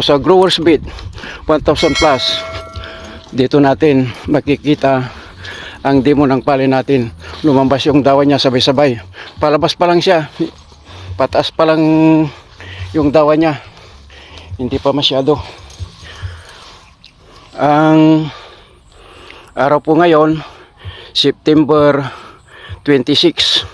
Sa Growers Bait 1000 plus, dito natin makikita ang demo ng palay natin. Lumabas yung dawa niya sabay-sabay. Palabas pa lang siya, pataas pa lang yung dawa niya, hindi pa masyado. Ang araw po ngayon, September 26.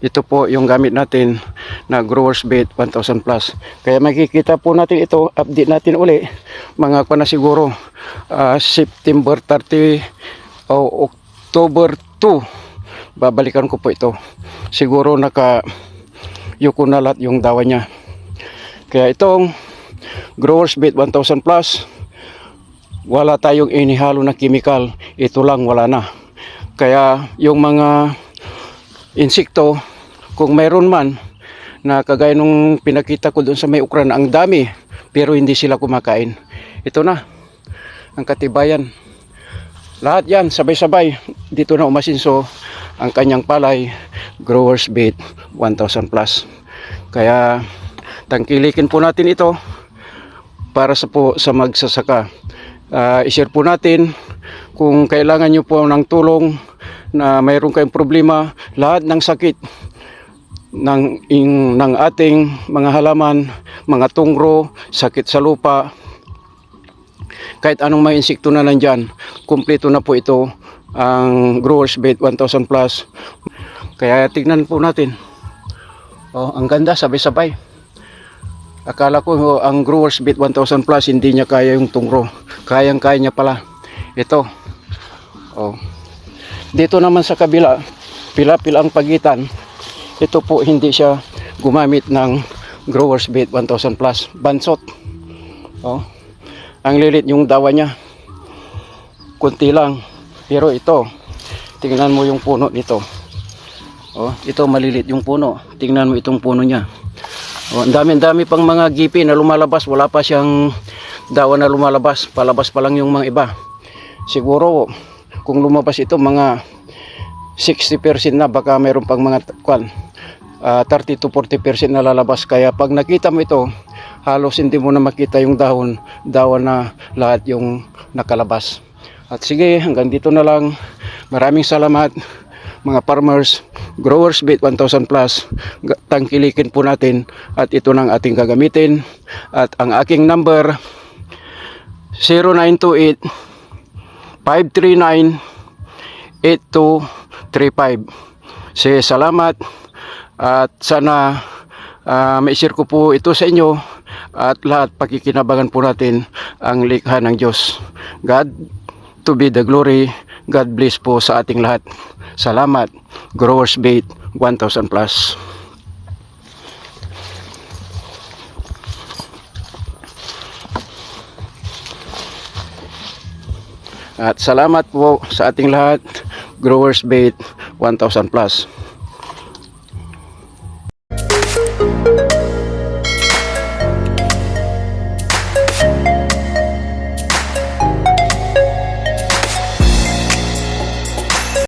Ito po yung gamit natin na Growers Bait 1000 plus. Kaya makikita po natin ito, update natin uli. Mga pa na siguro September 30 o October 2. Babalikan ko po ito. Siguro yuko na lahat yung dawa niya. Kaya itong Growers Bait 1000 plus, wala tayong inihalo na chemical. Ito lang, wala na. Kaya yung mga insekto, kung mayroon man na kagaya nung pinakita ko doon sa may ukran, ang dami pero hindi sila kumakain, ito na ang katibayan. Lahat yan sabay-sabay dito na umasinso ang kanyang palay, Growers Bait 1000 plus. Kaya tangkilikin po natin ito para sa magsasaka. I-share po natin kung kailangan nyo po ng tulong na mayroon kayong problema, lahat ng sakit ng ating mga halaman, mga tungro, sakit sa lupa, kahit anong mga insekto na nandyan, kumpleto na po ito ang Growers Bait 1000 plus. Kaya tignan po natin. Ang ganda, sabay-sabay. Akala ko ang Growers Bait 1000 plus hindi niya kaya yung tungro. Kayang-kaya niya pala. Ito. Dito naman sa kabila, pila-pila ang pagitan. Ito po hindi siya gumamit ng Growers Bait 1000 plus. Bansot. Ang lilit yung dawa niya. Kunti lang. Pero ito, tingnan mo yung puno nito. Ito malilit yung puno. Tingnan mo itong puno niya. Ang dami-dami pang mga gipi na lumalabas. Wala pa siyang dawa na lumalabas. Palabas pa lang yung mga iba. Siguro kung lumabas ito mga 60% na, baka mayroon pang mga 30 to 40% na lalabas. Kaya pag nakita mo ito, halos hindi mo na makita yung dawa na lahat yung nakalabas. At sige, hanggang dito na lang. Maraming salamat mga farmers. Growers Bait 1000 plus, tangkilikin po natin at ito nang ating gagamitin. At ang aking number 0928 539 8235. Sige, salamat at sana ma-share ko po ito sa inyo at lahat pakikinabangan po natin ang likha ng Diyos. God to be the glory. God bless po sa ating lahat. Salamat. Growers Bait 1000 plus. At salamat po sa ating lahat. Growers Bait 1000 plus.